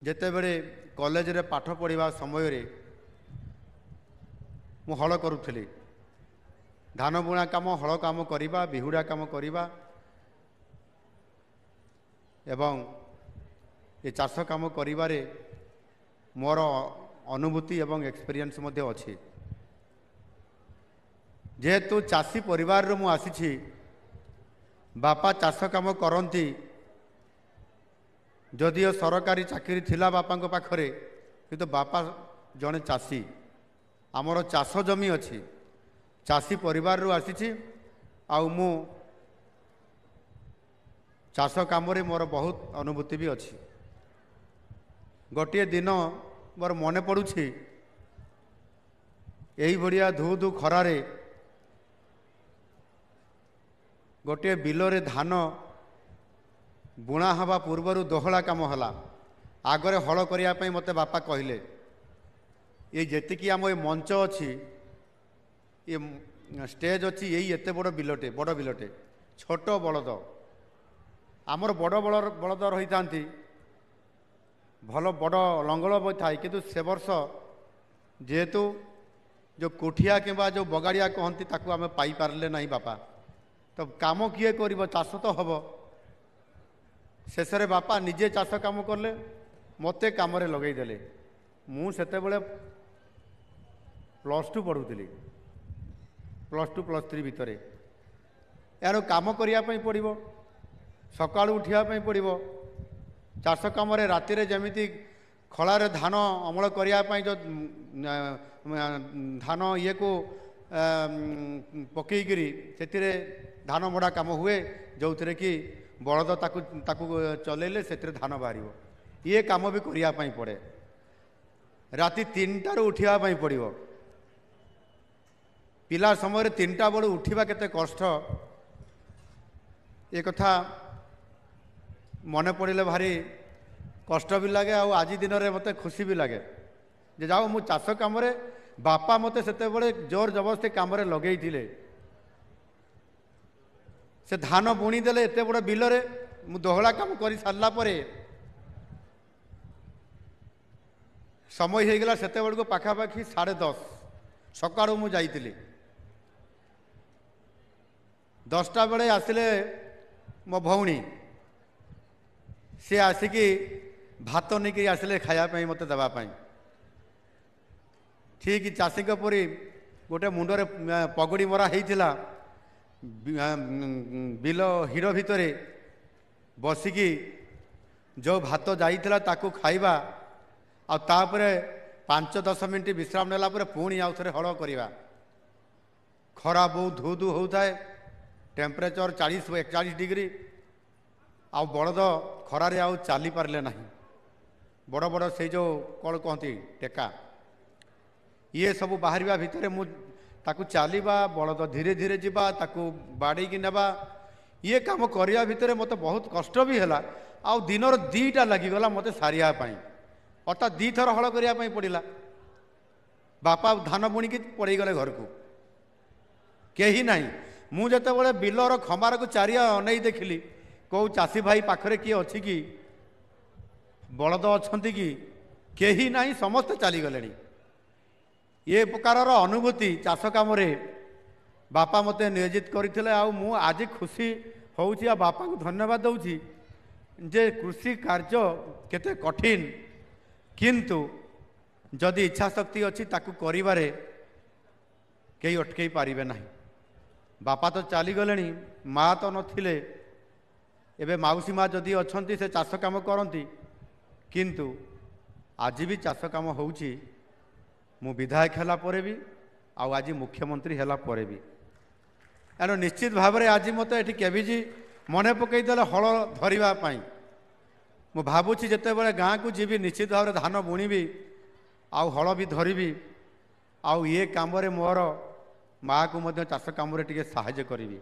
ଯେତେବେଳେ କଲେଜରେ ପାଠ ପଢ଼ିବା ସମୟରେ ମୁଁ ହଳ କରୁଥିଲି। ଧାନ ବୁଣା କାମ, ହଳ କାମ କରିବା, ବିହୁଡ଼ା କାମ କରିବା ଏବଂ ଏ ଚାଷ କାମ କରିବାରେ ମୋର ଅନୁଭୂତି ଏବଂ ଏକ୍ସପିରିଏନ୍ସ ମଧ୍ୟ ଅଛି। ଯେହେତୁ ଚାଷୀ ପରିବାରରୁ ମୁଁ ଆସିଛି, ବାପା ଚାଷ କାମ କରନ୍ତି। ଯଦିଓ ସରକାରୀ ଚାକିରି ଥିଲା ବାପାଙ୍କ ପାଖରେ, କିନ୍ତୁ ବାପା ଜଣେ ଚାଷୀ। ଆମର ଚାଷ ଜମି ଅଛି, ଚାଷୀ ପରିବାରରୁ ଆସିଛି। ଆଉ ମୁଁ ଚାଷ କାମରେ ମୋର ବହୁତ ଅନୁଭୂତି ବି ଅଛି। ଗୋଟିଏ ଦିନ ମୋର ମନେ ପଡ଼ୁଛି, ଏଇଭଳିଆ ଧୁ ଧୁ ଖରାରେ ଗୋଟିଏ ବିଲରେ ଧାନ ବୁଣା ହେବା ପୂର୍ବରୁ ଦୋହଳା କାମ ହେଲା। ଆଗରେ ହଳ କରିବା ପାଇଁ ମୋତେ ବାପା କହିଲେ, ଏ ଯେତିକି ଆମ ଏ ମଞ୍ଚ ଅଛି, ଏ ଷ୍ଟେଜ୍ ଅଛି, ଏଇ ଏତେ ବଡ଼ ବିଲଟେ, ବଡ଼ ବିଲଟେ, ଛୋଟ ବଳଦ, ଆମର ବଡ଼ ବଳଦ ରହିଥାନ୍ତି, ଭଲ ବଡ଼ ଲଙ୍ଗଳ ବି ଥାଏ। କିନ୍ତୁ ସେ ବର୍ଷ ଯେହେତୁ ଯେଉଁ କୋଠିଆ କିମ୍ବା ଯେଉଁ ବଗାଡ଼ିଆ କହନ୍ତି, ତାକୁ ଆମେ ପାଇପାରିଲେ ନାହିଁ ବାପା। ତ କାମ କିଏ କରିବ? ଚାଷ ତ ହେବ। ଶେଷରେ ବାପା ନିଜେ ଚାଷ କାମ କଲେ, ମୋତେ କାମରେ ଲଗେଇଦେଲେ। ମୁଁ ସେତେବେଳେ +2 ପଢ଼ୁଥିଲି, +2 +3 ଭିତରେ। ଏହାର କାମ କରିବା ପାଇଁ ପଡ଼ିବ, ସକାଳୁ ଉଠିବା ପାଇଁ ପଡ଼ିବ। ଚାଷ କାମରେ ରାତିରେ ଯେମିତି ଖଳାରେ ଧାନ ଅମଳ କରିବା ପାଇଁ ଯେଉଁ ଧାନ ଇଏକୁ ପକେଇକିରି ସେଥିରେ ଧାନ ମଡ଼ା କାମ ହୁଏ, ଯେଉଁଥିରେ କି ବଳଦ ତାକୁ ଚଲେଇଲେ ସେଥିରେ ଧାନ ବାହାରିବ। ଇଏ କାମ ବି କରିବା ପାଇଁ ପଡ଼େ। ରାତି 3ଟାରୁ ଉଠିବା ପାଇଁ ପଡ଼ିବ। ପିଲା ସମୟରେ 3ଟା ବେଳୁ ଉଠିବା କେତେ କଷ୍ଟ, ଏ କଥା ମନେ ପଡ଼ିଲେ ଭାରି କଷ୍ଟ ବି ଲାଗେ। ଆଉ ଆଜି ଦିନରେ ମୋତେ ଖୁସି ବି ଲାଗେ ଯେ ଯାଉ ମୁଁ ଚାଷ କାମରେ ବାପା ମୋତେ ସେତେବେଳେ ଜୋର ଜବରଦସ୍ତି କାମରେ ଲଗେଇଥିଲେ। ସେ ଧାନ ବୁଣିଦେଲେ ଏତେ ବଡ଼ ବିଲରେ। ମୁଁ ଦୋହଳା କାମ କରି ସାରିଲା ପରେ ସମୟ ହେଇଗଲା ସେତେବେଳକୁ ପାଖାପାଖି 10:30 ସକାଳୁ ମୁଁ ଯାଇଥିଲି। 10ଟା ବେଳେ ଆସିଲେ ମୋ ଭଉଣୀ, ସେ ଆସିକି ଭାତ ନେଇକି ଆସିଲେ ଖାଇବା ପାଇଁ ମୋତେ ଦେବା ପାଇଁ। ଠିକ୍ ଚାଷୀଙ୍କ ପରି ଗୋଟେ ମୁଣ୍ଡରେ ପଗଡ଼ି ମରା ହେଇଥିଲା। ବିଲ ହିଡ଼ ଭିତରେ ବସିକି ଯେଉଁ ଭାତ ଯାଇଥିଲା ତାକୁ ଖାଇବା, ଆଉ ତାପରେ 5-10 ମିନିଟ୍ ବିଶ୍ରାମ ନେଲା ପରେ ପୁଣି ଆଉ ଥରେ ହଳ କରିବା। ଖରା ବହୁତ ଧୁ ଧୁ ହେଉଥାଏ, ଟେମ୍ପରେଚର 40-41 ଡିଗ୍ରୀ। ଆଉ ବଳଦ ଖରାରେ ଆଉ ଚାଲିପାରିଲେ ନାହିଁ। ବଡ଼ ବଡ଼ ସେଇ ଯେଉଁ କ'ଣ କହନ୍ତି ଟେକା, ଇଏ ସବୁ ବାହାରିବା ଭିତରେ ମୁଁ ତାକୁ ଚାଲିବା, ବଳଦ ଧୀରେ ଧୀରେ ଯିବା, ତାକୁ ବାଡ଼େଇକି ନେବା, ଇଏ କାମ କରିବା ଭିତରେ ମୋତେ ବହୁତ କଷ୍ଟ ବି ହେଲା। ଆଉ ଦିନର 2ଟା ଲାଗିଗଲା ମୋତେ ସାରିବା ପାଇଁ, ଅର୍ଥାତ୍ 2 ଥର ହଳ କରିବା ପାଇଁ ପଡ଼ିଲା। ବାପା ଧାନ ବୁଣିକି ପଳେଇଗଲେ ଘରକୁ, କେହି ନାହିଁ। ମୁଁ ଯେତେବେଳେ ବିଲର ଖମାରକୁ ଚାରିଆ ଅନେଇ ଦେଖିଲି, କେଉଁ ଚାଷୀ ଭାଇ ପାଖରେ କିଏ ଅଛି କି, ବଳଦ ଅଛନ୍ତି କି? କେହି ନାହିଁ, ସମସ୍ତେ ଚାଲିଗଲେଣି। ଏ ପ୍ରକାରର ଅନୁଭୂତି ଚାଷ କାମରେ ବାପା ମୋତେ ନିୟୋଜିତ କରିଥିଲେ। ଆଉ ମୁଁ ଆଜି ଖୁସି ହେଉଛି, ଆଉ ବାପାଙ୍କୁ ଧନ୍ୟବାଦ ଦେଉଛି ଯେ କୃଷି କାର୍ଯ୍ୟ କେତେ କଠିନ, କିନ୍ତୁ ଯଦି ଇଚ୍ଛା ଶକ୍ତି ଅଛି ତାକୁ କରିବାରେ କେହି ଅଟକେଇ ପାରିବେ ନାହିଁ। ବାପା ତ ଚାଲିଗଲେଣି, ମା ତ ନଥିଲେ, ଏବେ ମାଉସୀ ମା ଯଦି ଅଛନ୍ତି ସେ ଚାଷ କାମ କରନ୍ତି, କିନ୍ତୁ ଆଜି ବି ଚାଷ କାମ ହେଉଛି। ମୁଁ ବିଧାୟକ ହେଲା ପରେ ବି, ଆଉ ଆଜି ମୁଖ୍ୟମନ୍ତ୍ରୀ ହେଲା ପରେ ବି। ଏଣୁ ନିଶ୍ଚିତ ଭାବରେ ଆଜି ମୋତେ ଏଠି କେବିଜି ମନେ ପକାଇଦେଲେ ହଳ ଧରିବା ପାଇଁ। ମୁଁ ଭାବୁଛି ଯେତେବେଳେ ଗାଁକୁ ଯିବି ନିଶ୍ଚିତ ଭାବରେ ଧାନ ବୁଣିବି, ଆଉ ହଳ ବି ଧରିବି, ଆଉ ଇଏ କାମରେ ମୋର ମାଆକୁ ମଧ୍ୟ ଚାଷ କାମରେ ଟିକେ ସାହାଯ୍ୟ କରିବି।